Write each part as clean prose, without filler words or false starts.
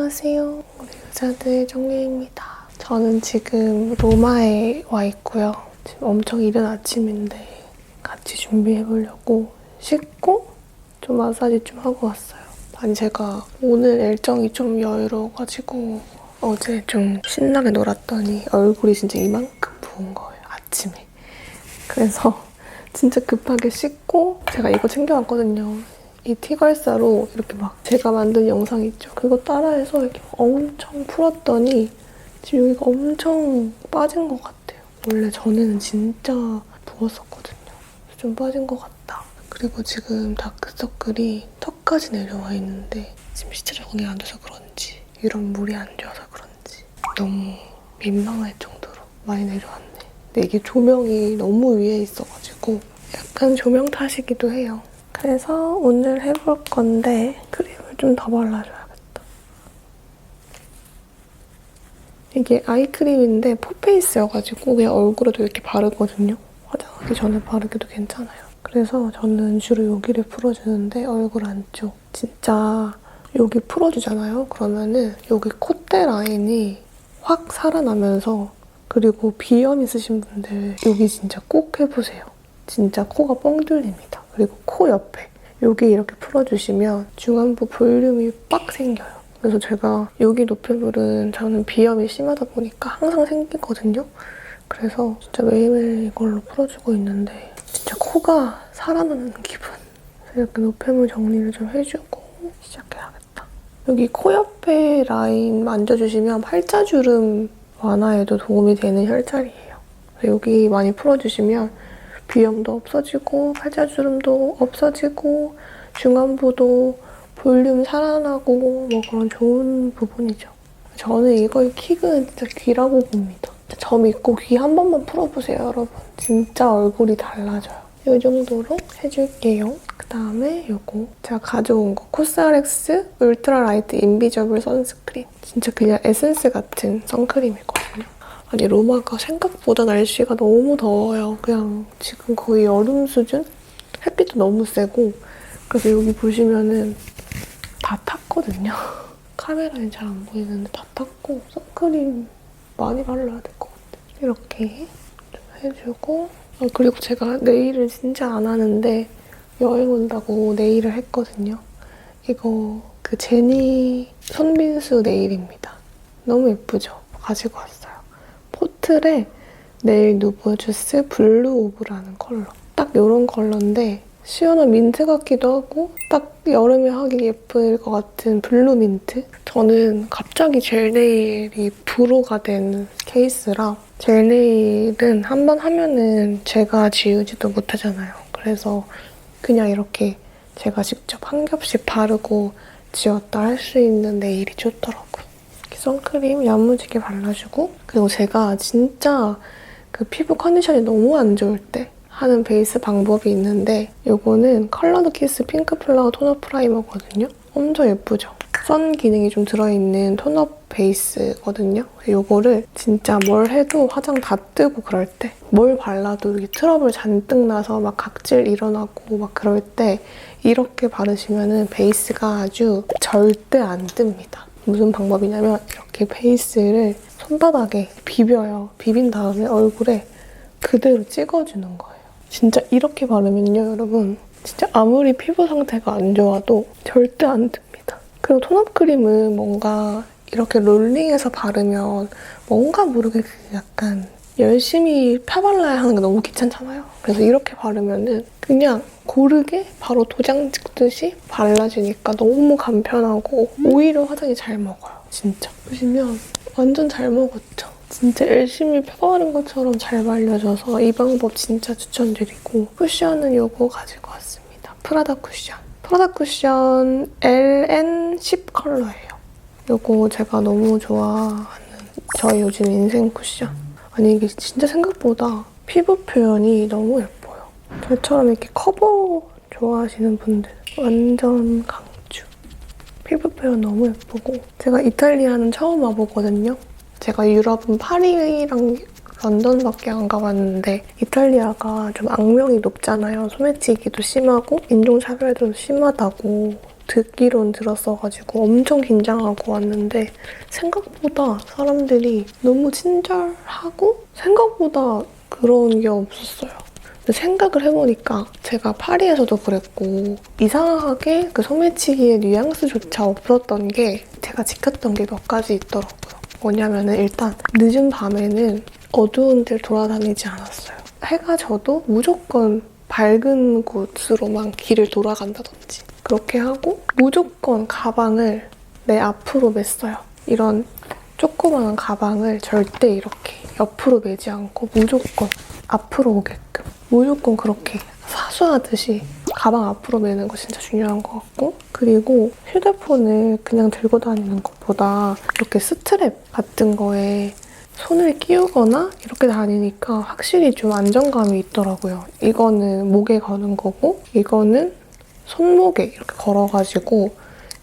안녕하세요. 우리 의사들 정리입니다. 저는 지금 로마에 와 있고요. 지금 엄청 이른 아침인데 같이 준비해보려고 씻고 좀 마사지 좀 하고 왔어요. 아니 제가 오늘 일정이 좀 여유로워가지고 어제 좀 신나게 놀았더니 얼굴이 진짜 이만큼 부은 거예요, 아침에. 그래서 진짜 급하게 씻고 제가 이거 챙겨왔거든요. 이 티걸사로 이렇게 막 제가 만든 영상 있죠? 그거 따라해서 이렇게 엄청 풀었더니 지금 여기가 엄청 빠진 것 같아요. 원래 전에는 진짜 부었었거든요. 좀 빠진 것 같다. 그리고 지금 다크서클이 턱까지 내려와 있는데 지금 시차 적응이 안 돼서 그런지 이런 물이 안 좋아서 그런지 너무 민망할 정도로 많이 내려왔네. 근데 이게 조명이 너무 위에 있어가지고 약간 조명 탓이기도 해요. 그래서 오늘 해볼 건데 크림을 좀 더 발라줘야겠다. 이게 아이크림인데 포페이스여가지고 그냥 얼굴에도 이렇게 바르거든요. 화장하기 전에 바르기도 괜찮아요. 그래서 저는 주로 여기를 풀어주는데 얼굴 안쪽. 진짜 여기 풀어주잖아요? 그러면은 여기 콧대 라인이 확 살아나면서 그리고 비염 있으신 분들 여기 진짜 꼭 해보세요. 진짜 코가 뻥 뚫립니다. 그리고 코 옆에 여기 이렇게 풀어주시면 중안부 볼륨이 빡 생겨요. 그래서 제가 여기 노폐물은 저는 비염이 심하다 보니까 항상 생기거든요. 그래서 진짜 매일매일 이걸로 풀어주고 있는데 진짜 코가 살아나는 기분. 그래서 이렇게 노폐물 정리를 좀 해주고 시작해야겠다. 여기 코 옆에 라인 만져주시면 팔자주름 완화에도 도움이 되는 혈자리예요. 여기 많이 풀어주시면 비염도 없어지고 팔자주름도 없어지고 중안부도 볼륨 살아나고 뭐 그런 좋은 부분이죠. 저는 이거의 킥은 진짜 귀라고 봅니다. 점 있고 귀 한 번만 풀어보세요, 여러분. 진짜 얼굴이 달라져요. 이 정도로 해줄게요. 그다음에 이거 제가 가져온 거 코스알엑스 울트라 라이트 인비저블 선스크린. 진짜 그냥 에센스 같은 선크림이거든요. 아니 로마가 생각보다 날씨가 너무 더워요. 그냥 지금 거의 여름 수준? 햇빛도 너무 세고 그래서 여기 보시면은 다 탔거든요. 카메라엔 잘 안 보이는데 다 탔고 선크림 많이 발라야 될 것 같아요. 이렇게 좀 해주고 그리고 제가 네일을 진짜 안 하는데 여행 온다고 네일을 했거든요. 이거 그 제니 손민수 네일입니다. 너무 예쁘죠? 가지고 왔어요. 포틀에 네일 누브 주스 블루 오브라는 컬러. 딱 이런 컬러인데 시원한 민트 같기도 하고 딱 여름에 하기 예쁠 것 같은 블루 민트? 저는 갑자기 젤 네일이 불호가 된 케이스라 젤 네일은 한 번 하면은 제가 지우지도 못하잖아요. 그래서 그냥 이렇게 제가 직접 한 겹씩 바르고 지웠다 할 수 있는 네일이 좋더라고요. 선크림 야무지게 발라주고 그리고 제가 진짜 그 피부 컨디션이 너무 안 좋을 때 하는 베이스 방법이 있는데 이거는 컬러드 키스 핑크 플라워 톤업 프라이머거든요. 엄청 예쁘죠? 선 기능이 좀 들어있는 톤업 베이스거든요. 이거를 진짜 뭘 해도 화장 다 뜨고 그럴 때 뭘 발라도 이렇게 트러블 잔뜩 나서 막 각질 일어나고 막 그럴 때 이렇게 바르시면 베이스가 아주 절대 안 뜹니다. 무슨 방법이냐면 이렇게 베이스를 손바닥에 비벼요. 비빈 다음에 얼굴에 그대로 찍어주는 거예요. 진짜 이렇게 바르면요, 여러분. 진짜 아무리 피부 상태가 안 좋아도 절대 안 듭니다. 그리고 톤업 크림은 뭔가 이렇게 롤링해서 바르면 뭔가 모르게 약간 열심히 펴발라야 하는 게 너무 귀찮잖아요. 그래서 이렇게 바르면은 그냥 고르게 바로 도장 찍듯이 발라지니까 너무 간편하고 오히려 화장이 잘 먹어요. 진짜. 보시면 완전 잘 먹었죠? 진짜 열심히 펴바른 것처럼 잘 발려져서 이 방법 진짜 추천드리고 쿠션은 이거 가지고 왔습니다. 프라다 쿠션. 프라다 쿠션 LN10 컬러예요. 이거 제가 너무 좋아하는 저희 요즘 인생 쿠션. 아니 이게 진짜 생각보다 피부 표현이 너무 예뻐요. 저처럼 이렇게 커버 좋아하시는 분들 완전 강추. 피부 표현 너무 예쁘고 제가 이탈리아는 처음 와보거든요. 제가 유럽은 파리랑 런던밖에 안 가봤는데 이탈리아가 좀 악명이 높잖아요. 소매치기도 심하고 인종차별도 심하다고 듣기론 들었어가지고 엄청 긴장하고 왔는데 생각보다 사람들이 너무 친절하고 생각보다 그런 게 없었어요. 근데 생각을 해보니까 제가 파리에서도 그랬고 이상하게 그 소매치기의 뉘앙스조차 없었던 게 제가 지켰던 게 몇 가지 있더라고요. 뭐냐면은 일단 늦은 밤에는 어두운 데를 돌아다니지 않았어요. 해가 져도 무조건 밝은 곳으로만 길을 돌아간다든지 그렇게 하고 무조건 가방을 내 앞으로 맸어요. 이런 조그마한 가방을 절대 이렇게 옆으로 매지 않고 무조건 앞으로 오게끔 무조건 그렇게 사수하듯이 가방 앞으로 매는 거 진짜 중요한 것 같고 그리고 휴대폰을 그냥 들고 다니는 것보다 이렇게 스트랩 같은 거에 손을 끼우거나 이렇게 다니니까 확실히 좀 안정감이 있더라고요. 이거는 목에 거는 거고 이거는 손목에 이렇게 걸어가지고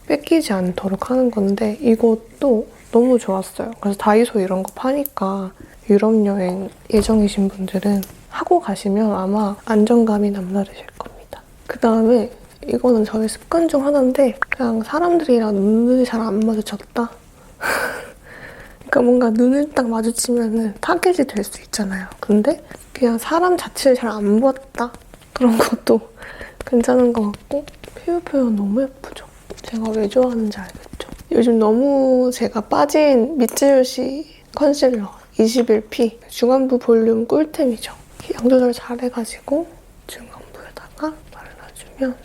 뺏기지 않도록 하는 건데 이것도 너무 좋았어요. 그래서 다이소 이런 거 파니까 유럽 여행 예정이신 분들은 하고 가시면 아마 안정감이 남다르실 겁니다. 그다음에 이거는 저의 습관 중 하나인데 그냥 사람들이랑 눈이 잘 안 마주쳤다? 그러니까 뭔가 눈을 딱 마주치면 타겟이 될 수 있잖아요. 근데 그냥 사람 자체를 잘 안 봤다? 그런 것도 괜찮은 것 같고 피부 표현 너무 예쁘죠? 제가 왜 좋아하는지 알겠죠? 요즘 너무 제가 빠진 미츠요시 컨실러 21P 중안부 볼륨 꿀템이죠. 양 조절 잘 해가지고 중안부에다가 발라주면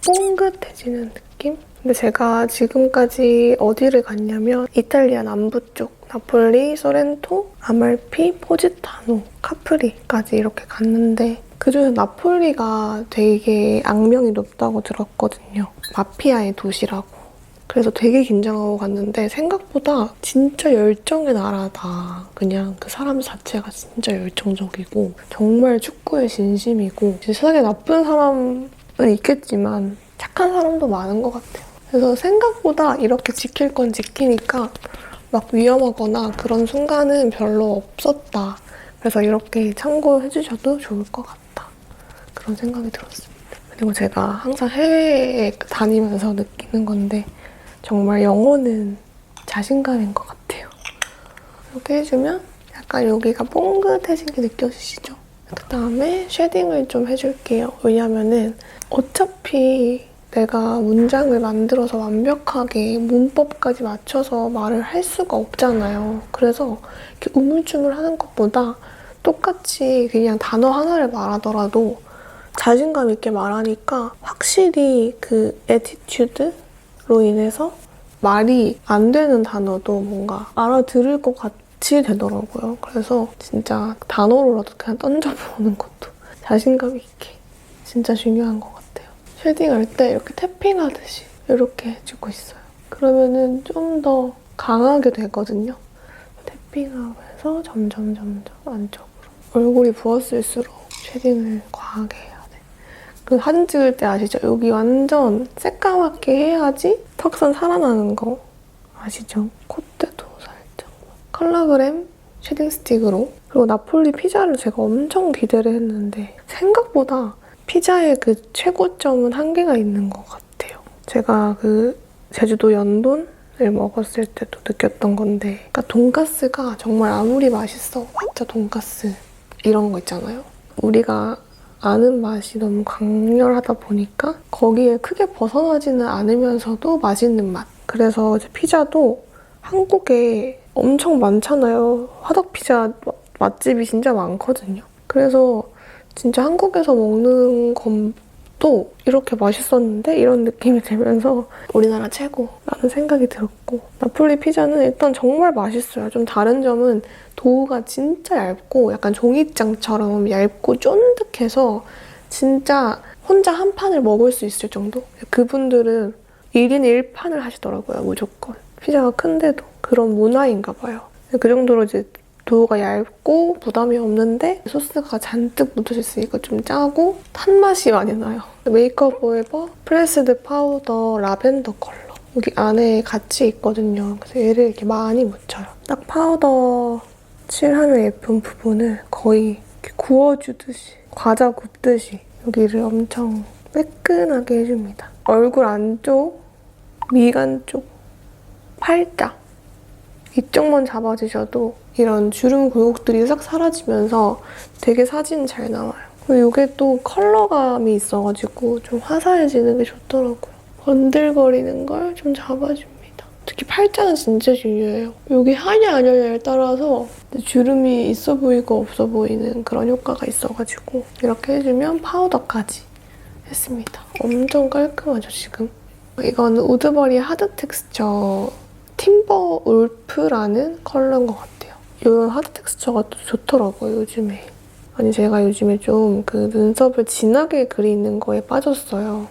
뽕긋해지는 느낌? 근데 제가 지금까지 어디를 갔냐면 이탈리아 남부 쪽 나폴리, 소렌토, 아말피, 포지타노, 카프리까지 이렇게 갔는데 그중에 나폴리가 되게 악명이 높다고 들었거든요. 마피아의 도시라고. 그래서 되게 긴장하고 갔는데 생각보다 진짜 열정의 나라다. 그냥 그 사람 자체가 진짜 열정적이고 정말 축구에 진심이고 세상에 나쁜 사람은 있겠지만 착한 사람도 많은 것 같아요. 그래서 생각보다 이렇게 지킬 건 지키니까 막 위험하거나 그런 순간은 별로 없었다. 그래서 이렇게 참고해주셔도 좋을 것 같다. 그런 생각이 들었습니다. 그리고 제가 항상 해외에 다니면서 느끼는 건데 정말 영어는 자신감인 것 같아요. 이렇게 해주면 약간 여기가 뽕긋해진 게 느껴지시죠? 그다음에 쉐딩을 좀 해줄게요. 왜냐면은 어차피 내가 문장을 만들어서 완벽하게 문법까지 맞춰서 말을 할 수가 없잖아요. 그래서 이렇게 우물쭈물하는 것보다 똑같이 그냥 단어 하나를 말하더라도 자신감 있게 말하니까 확실히 그 애티튜드로 인해서 말이 안 되는 단어도 뭔가 알아들을 것 같이 되더라고요. 그래서 진짜 단어로라도 그냥 던져보는 것도 자신감 있게 진짜 중요한 것 같아요. 쉐딩할 때 이렇게 탭핑하듯이 이렇게 해주고 있어요. 그러면은 좀 더 강하게 되거든요. 탭핑하면서 점점 안쪽으로. 얼굴이 부었을수록 쉐딩을 과하게 해야 돼. 그 사진 찍을 때 아시죠? 여기 완전 새까맣게 해야지 턱선 살아나는 거 아시죠? 콧대도 살짝. 컬러그램 쉐딩 스틱으로. 그리고 나폴리 피자를 제가 엄청 기대를 했는데 생각보다 피자의 그 최고점은 한계가 있는 것 같아요. 제가 그 제주도 연돈을 먹었을 때도 느꼈던 건데 그러니까 돈가스가 정말 아무리 맛있어 진짜 돈가스 이런 거 있잖아요. 우리가 아는 맛이 너무 강렬하다 보니까 거기에 크게 벗어나지는 않으면서도 맛있는 맛. 그래서 이제 피자도 한국에 엄청 많잖아요. 화덕피자 맛집이 진짜 많거든요. 그래서 진짜 한국에서 먹는 것도 이렇게 맛있었는데 이런 느낌이 들면서 우리나라 최고라는 생각이 들었고 나폴리 피자는 일단 정말 맛있어요. 좀 다른 점은 도우가 진짜 얇고 약간 종이장처럼 얇고 쫀득해서 진짜 혼자 한 판을 먹을 수 있을 정도? 그분들은 1인 1판을 하시더라고요, 무조건. 피자가 큰데도 그런 문화인가 봐요. 그 정도로 이제 도우가 얇고 부담이 없는데 소스가 잔뜩 묻어있으니까 좀 짜고 탄 맛이 많이 나요. 메이크업 포에버 프레스드 파우더 라벤더 컬러. 여기 안에 같이 있거든요. 그래서 얘를 이렇게 많이 묻혀요. 딱 파우더 칠하면 예쁜 부분을 거의 이렇게 구워주듯이 과자 굽듯이 여기를 엄청 매끈하게 해줍니다. 얼굴 안쪽 미간 쪽, 팔자 이쪽만 잡아주셔도 이런 주름 굴곡들이 싹 사라지면서 되게 사진 잘 나와요. 그리고 이게 또 컬러감이 있어가지고 좀 화사해지는 게 좋더라고요. 번들거리는 걸 좀 잡아줍니다. 특히 팔자는 진짜 중요해요. 여기 하냐 안 하냐에 따라서 주름이 있어 보이고 없어 보이는 그런 효과가 있어가지고 이렇게 해주면 파우더까지 했습니다. 엄청 깔끔하죠, 지금? 이건 우드버리 하드 텍스처 팀버 울프라는 컬러인 것 같아요. 이런 하드 텍스처가 또 좋더라고요, 요즘에. 아니, 제가 요즘에 좀 그 눈썹을 진하게 그리는 거에 빠졌어요.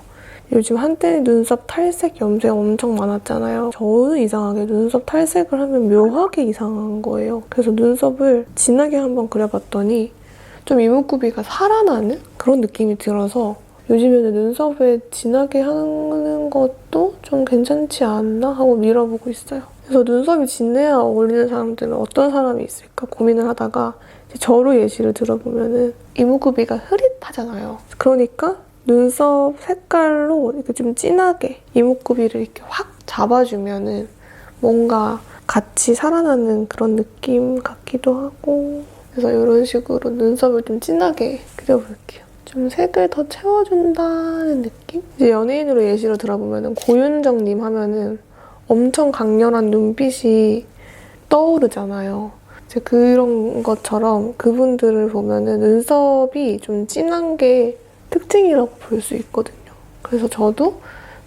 요즘 한때 눈썹 탈색, 염색 엄청 많았잖아요. 저는 이상하게 눈썹 탈색을 하면 묘하게 이상한 거예요. 그래서 눈썹을 진하게 한번 그려봤더니 좀 이목구비가 살아나는 그런 느낌이 들어서 요즘에는 눈썹에 진하게 하는 것도 좀 괜찮지 않나 하고 밀어보고 있어요. 그래서 눈썹이 진해야 어울리는 사람들은 어떤 사람이 있을까 고민을 하다가 저로 예시를 들어보면은 이목구비가 흐릿하잖아요. 그러니까 눈썹 색깔로 이렇게 좀 진하게 이목구비를 이렇게 확 잡아주면은 뭔가 같이 살아나는 그런 느낌 같기도 하고 그래서 이런 식으로 눈썹을 좀 진하게 그려볼게요. 좀 색을 더 채워준다는 느낌? 이제 연예인으로 예시로 들어보면 고윤정님 하면은 엄청 강렬한 눈빛이 떠오르잖아요. 이제 그런 것처럼 그분들을 보면은 눈썹이 좀 진한 게 특징이라고 볼 수 있거든요. 그래서 저도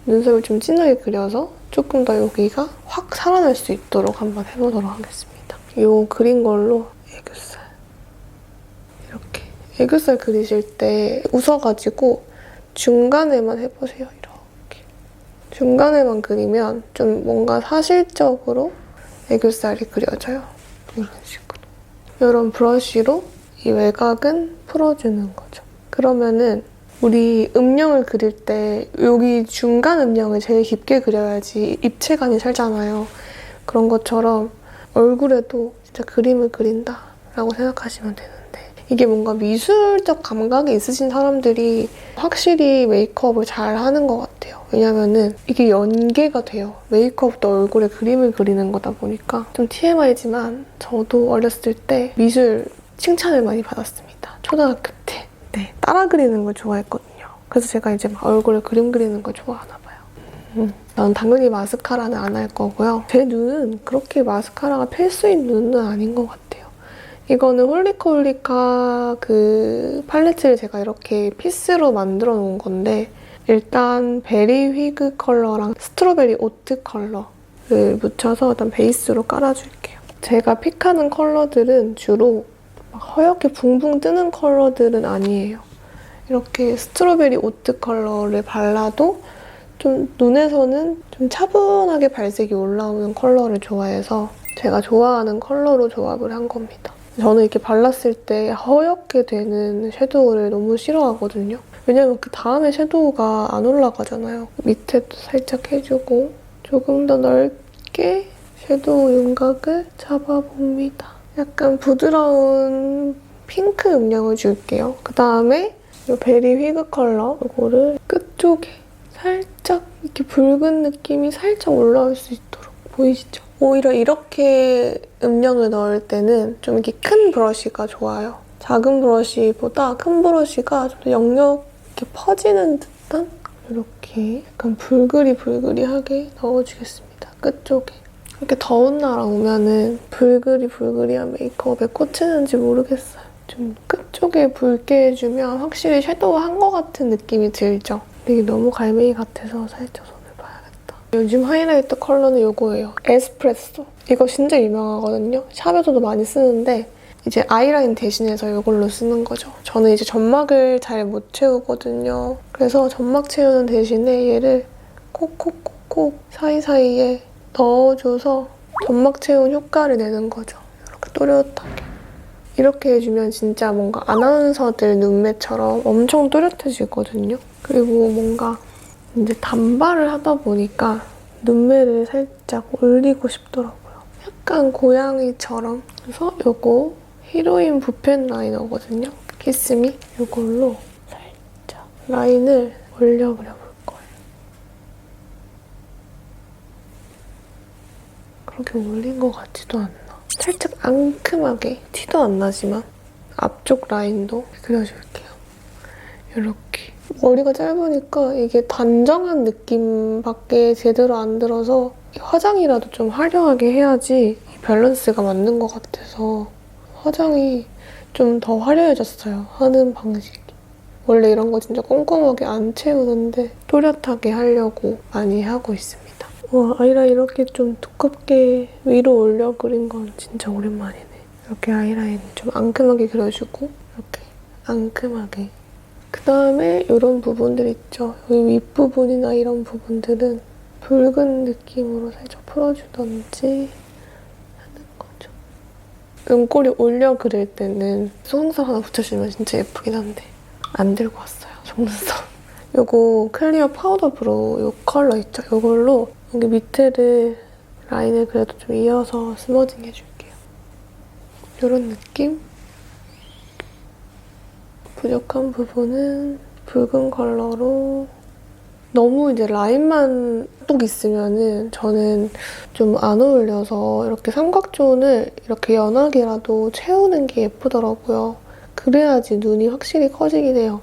눈썹을 좀 진하게 그려서 조금 더 여기가 확 살아날 수 있도록 한번 해보도록 하겠습니다. 이 그린 걸로 애교살 이렇게 애교살 그리실 때 웃어가지고 중간에만 해보세요. 이렇게 중간에만 그리면 좀 뭔가 사실적으로 애교살이 그려져요. 이런 식으로 이런 브러쉬로 이 외곽은 풀어주는 거죠. 그러면은 우리 음영을 그릴 때 여기 중간 음영을 제일 깊게 그려야지 입체감이 살잖아요. 그런 것처럼 얼굴에도 진짜 그림을 그린다라고 생각하시면 되는데 이게 뭔가 미술적 감각이 있으신 사람들이 확실히 메이크업을 잘 하는 것 같아요. 왜냐면은 이게 연계가 돼요. 메이크업도 얼굴에 그림을 그리는 거다 보니까 좀 TMI지만 저도 어렸을 때 미술 칭찬을 많이 받았습니다. 초등학교 때. 네, 따라 그리는 걸 좋아했거든요. 그래서 제가 이제 막 얼굴에 그림 그리는 걸 좋아하나 봐요. 난 당연히 마스카라는 안 할 거고요. 제 눈은 그렇게 마스카라가 필수인 눈은 아닌 것 같아요. 이거는 홀리카홀리카 그 팔레트를 제가 이렇게 피스로 만들어 놓은 건데 일단 베리 휘그 컬러랑 스트로베리 오트 컬러를 묻혀서 일단 베이스로 깔아줄게요. 제가 픽하는 컬러들은 주로 허옇게 붕붕 뜨는 컬러들은 아니에요. 이렇게 스트로베리 오트 컬러를 발라도 좀 눈에서는 좀 차분하게 발색이 올라오는 컬러를 좋아해서 제가 좋아하는 컬러로 조합을 한 겁니다. 저는 이렇게 발랐을 때 허옇게 되는 섀도우를 너무 싫어하거든요. 왜냐면 그 다음에 섀도우가 안 올라가잖아요. 밑에도 살짝 해주고 조금 더 넓게 섀도우 윤곽을 잡아봅니다. 약간 부드러운 핑크 음영을 줄게요. 그다음에 이 베리 휘그 컬러 이거를 끝쪽에 살짝 이렇게 붉은 느낌이 살짝 올라올 수 있도록 보이시죠? 오히려 이렇게 음영을 넣을 때는 좀 이렇게 큰 브러쉬가 좋아요. 작은 브러쉬보다 큰 브러쉬가 좀 더 영역 이렇게 퍼지는 듯한 이렇게 약간 불그리불그리하게 넣어주겠습니다. 끝쪽에. 이렇게 더운 나라 오면은 불그리불그리한 메이크업에 꽂히는지 모르겠어요. 좀 끝쪽에 붉게 해주면 확실히 섀도우 한 것 같은 느낌이 들죠? 근데 이게 너무 갈매기 같아서 살짝 손을 봐야겠다. 요즘 하이라이터 컬러는 이거예요. 에스프레소. 이거 진짜 유명하거든요. 샵에서도 많이 쓰는데 이제 아이라인 대신해서 이걸로 쓰는 거죠. 저는 이제 점막을 잘 못 채우거든요. 그래서 점막 채우는 대신에 얘를 콕콕콕콕 사이사이에 넣어줘서 점막 채운 효과를 내는 거죠. 이렇게 또렷하게. 이렇게 해주면 진짜 뭔가 아나운서들 눈매처럼 엄청 또렷해지거든요. 그리고 뭔가 이제 단발을 하다 보니까 눈매를 살짝 올리고 싶더라고요. 약간 고양이처럼. 그래서 이거 히로인 붓펜 라이너거든요. 키스미. 이걸로 살짝 라인을 올려버려 볼 거예요. 그렇게 올린 것 같지도 않나. 살짝 앙큼하게, 티도 안 나지만 앞쪽 라인도 그려줄게요. 이렇게. 머리가 짧으니까 이게 단정한 느낌밖에 제대로 안 들어서 화장이라도 좀 화려하게 해야지 밸런스가 맞는 것 같아서 화장이 좀 더 화려해졌어요. 하는 방식이. 원래 이런 거 진짜 꼼꼼하게 안 채우는데 또렷하게 하려고 많이 하고 있습니다. 와, 아이라인 이렇게 좀 두껍게 위로 올려 그린 건 진짜 오랜만이네. 이렇게 아이라인 좀 앙큼하게 그려주고 이렇게 앙큼하게. 그다음에 이런 부분들 있죠. 여기 윗부분이나 이런 부분들은 붉은 느낌으로 살짝 풀어주던지 하는 거죠. 눈꼬리 올려 그릴 때는 속눈썹 하나 붙여주면 진짜 예쁘긴 한데 안 들고 왔어요, 속눈썹. 요거 클리어 파우더 브로우 요 컬러 있죠? 요걸로 여기 밑에를 라인을 그래도 좀 이어서 스머징 해줄게요. 요런 느낌? 부족한 부분은 붉은 컬러로. 너무 이제 라인만 뚝 있으면은 저는 좀 안 어울려서 이렇게 삼각존을 이렇게 연하게라도 채우는 게 예쁘더라고요. 그래야지 눈이 확실히 커지긴 해요.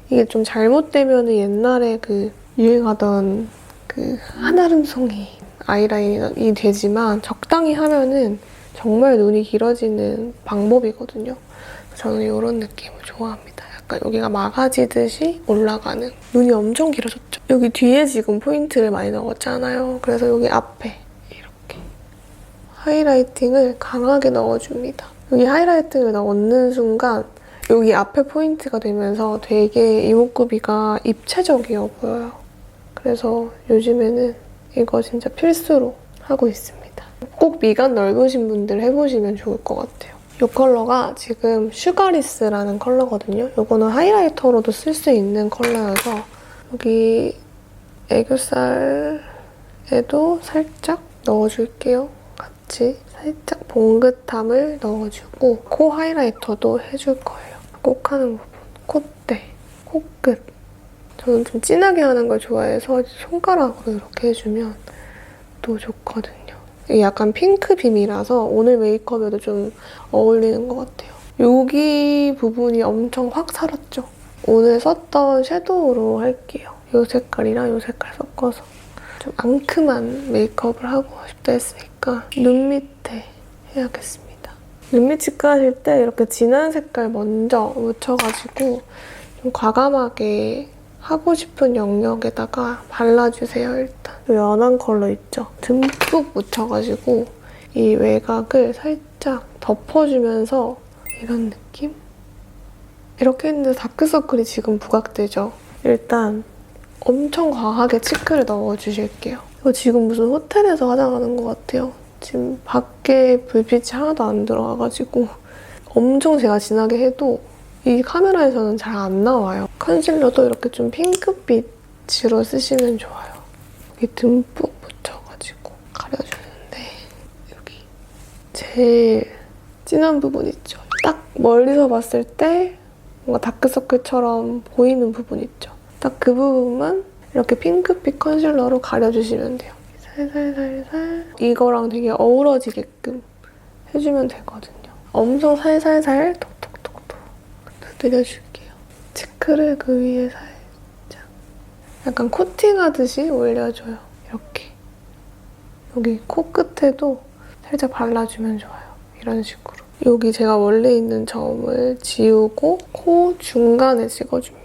이게 좀 잘못되면은 옛날에 그 유행하던 그 한아름송이 아이라인이 되지만 적당히 하면은 정말 눈이 길어지는 방법이거든요. 저는 이런 느낌을 좋아합니다. 약간 여기가 막아지듯이 올라가는. 눈이 엄청 길어졌죠? 여기 뒤에 지금 포인트를 많이 넣었잖아요. 그래서 여기 앞에 이렇게 하이라이팅을 강하게 넣어줍니다. 여기 하이라이팅을 넣는 순간 여기 앞에 포인트가 되면서 되게 이목구비가 입체적이어 보여요. 그래서 요즘에는 이거 진짜 필수로 하고 있습니다. 꼭 미간 넓으신 분들 해보시면 좋을 것 같아요. 이 컬러가 지금 슈가리스라는 컬러거든요. 이거는 하이라이터로도 쓸 수 있는 컬러여서 여기 애교살에도 살짝 넣어줄게요. 같이 살짝 봉긋함을 넣어주고 코 하이라이터도 해줄 거예요. 꼭 하는 부분. 콧대, 코끝. 저는 좀 진하게 하는 걸 좋아해서 손가락으로 이렇게 해주면 또 좋거든요. 이게 약간 핑크빔이라서 오늘 메이크업에도 좀 어울리는 것 같아요. 여기 부분이 엄청 확 살았죠? 오늘 썼던 섀도우로 할게요. 이 색깔이랑 이 색깔 섞어서 좀 앙큼한 메이크업을 하고 싶다 했으니까 눈 밑에 해야겠습니다. 눈 밑 치과 하실 때 이렇게 진한 색깔 먼저 묻혀가지고 좀 과감하게 하고 싶은 영역에다가 발라주세요, 일단. 이 연한 컬러 있죠? 듬뿍 묻혀가지고 이 외곽을 살짝 덮어주면서 이런 느낌? 이렇게 했는데 다크서클이 지금 부각되죠? 일단 엄청 과하게 치크를 넣어주실게요. 이거 지금 무슨 호텔에서 화장하는 것 같아요. 지금 밖에 불빛이 하나도 안 들어와가지고 엄청 제가 진하게 해도 이 카메라에서는 잘 안 나와요. 컨실러도 이렇게 좀 핑크빛으로 쓰시면 좋아요. 여기 듬뿍 묻혀가지고 가려주는데 여기 제일 진한 부분 있죠? 딱 멀리서 봤을 때 뭔가 다크서클처럼 보이는 부분 있죠? 딱 그 부분만 이렇게 핑크빛 컨실러로 가려주시면 돼요. 살살살살 이거랑 되게 어우러지게끔 해주면 되거든요. 엄청 살살살 톡톡톡톡 두드려줄게요. 치크를 그 위에 살짝 약간 코팅하듯이 올려줘요. 이렇게 여기 코끝에도 살짝 발라주면 좋아요. 이런 식으로. 여기 제가 원래 있는 점을 지우고 코 중간에 찍어줍니다.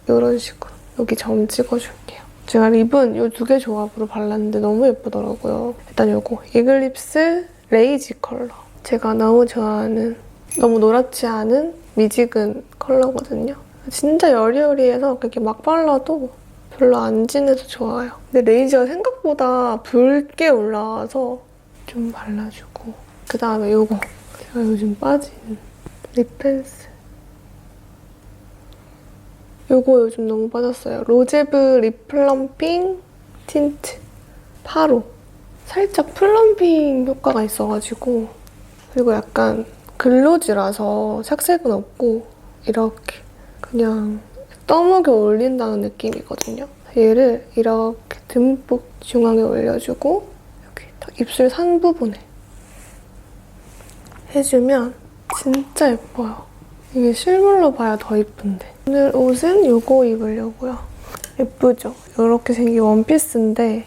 이런 식으로 여기 점 찍어줄게요. 제가 립은 이 두 개 조합으로 발랐는데 너무 예쁘더라고요. 일단 이거 이글립스 레이지 컬러. 제가 너무 좋아하는 너무 노랗지 않은 미지근 컬러거든요. 진짜 여리여리해서 그렇게 막 발라도 별로 안 진해서 좋아요. 근데 레이지가 생각보다 붉게 올라와서 좀 발라주고 그 다음에 이거 제가 요즘 빠진 립 펜슬. 이거 요즘 너무 빠졌어요. 로제브 립 플럼핑 틴트 8호. 살짝 플럼핑 효과가 있어가지고 그리고 약간 글로즈라서 색색은 없고 이렇게 그냥 떠먹여 올린다는 느낌이거든요. 얘를 이렇게 듬뿍 중앙에 올려주고 여기 입술 산 부분에 해주면 진짜 예뻐요. 이게 실물로 봐야 더 예쁜데. 오늘 옷은 이거 입으려고요. 예쁘죠? 이렇게 생긴 원피스인데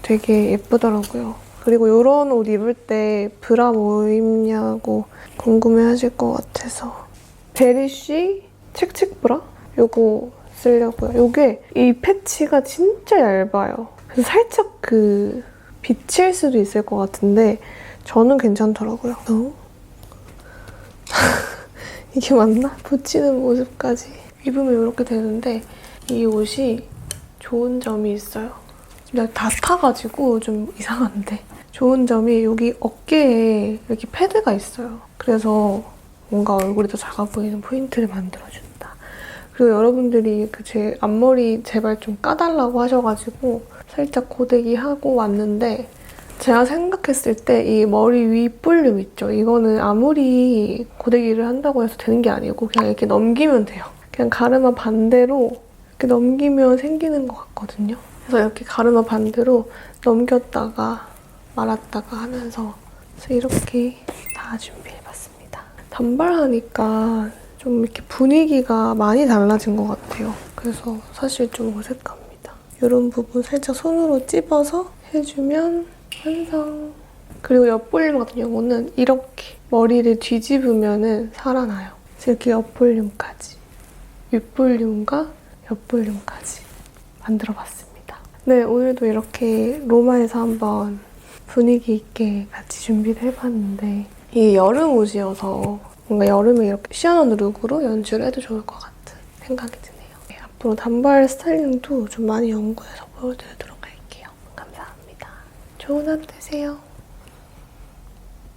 되게 예쁘더라고요. 그리고 이런 옷 입을 때 브라 뭐 입냐고 궁금해하실 것 같아서 베리쉬 칙칙 브라? 이거 쓰려고요. 이게 이 패치가 진짜 얇아요. 그래서 살짝 비칠 수도 있을 것 같은데 저는 괜찮더라고요. 이게 맞나? 붙이는 모습까지. 입으면 이렇게 되는데 이 옷이 좋은 점이 있어요. 지금 다 타가지고 좀 이상한데 좋은 점이 여기 어깨에 이렇게 패드가 있어요. 그래서 뭔가 얼굴이 더 작아 보이는 포인트를 만들어준다. 그리고 여러분들이 제 앞머리 제발 좀 까달라고 하셔가지고 살짝 고데기 하고 왔는데 제가 생각했을 때 이 머리 위 볼륨 있죠? 이거는 아무리 고데기를 한다고 해서 되는 게 아니고 그냥 이렇게 넘기면 돼요. 그냥 가르마 반대로 이렇게 넘기면 생기는 것 같거든요. 그래서 이렇게 가르마 반대로 넘겼다가 말았다가 하면서 그래서 이렇게 다 준비해봤습니다. 단발하니까 좀 이렇게 분위기가 많이 달라진 것 같아요. 그래서 사실 좀 어색합니다. 이런 부분 살짝 손으로 찝어서 해주면 완성! 그리고 옆볼륨 같은 경우는 이렇게 머리를 뒤집으면 살아나요. 그래서 이렇게 옆볼륨까지, 윗볼륨과 옆볼륨까지 만들어봤습니다. 네, 오늘도 이렇게 로마에서 한번 분위기 있게 같이 준비를 해봤는데 이게 여름 옷이어서 뭔가 여름에 이렇게 시원한 룩으로 연출을 해도 좋을 것 같은 생각이 드네요. 네, 앞으로 단발 스타일링도 좀 많이 연구해서 보여드리도록 할게요. 감사합니다. 좋은 하루 되세요.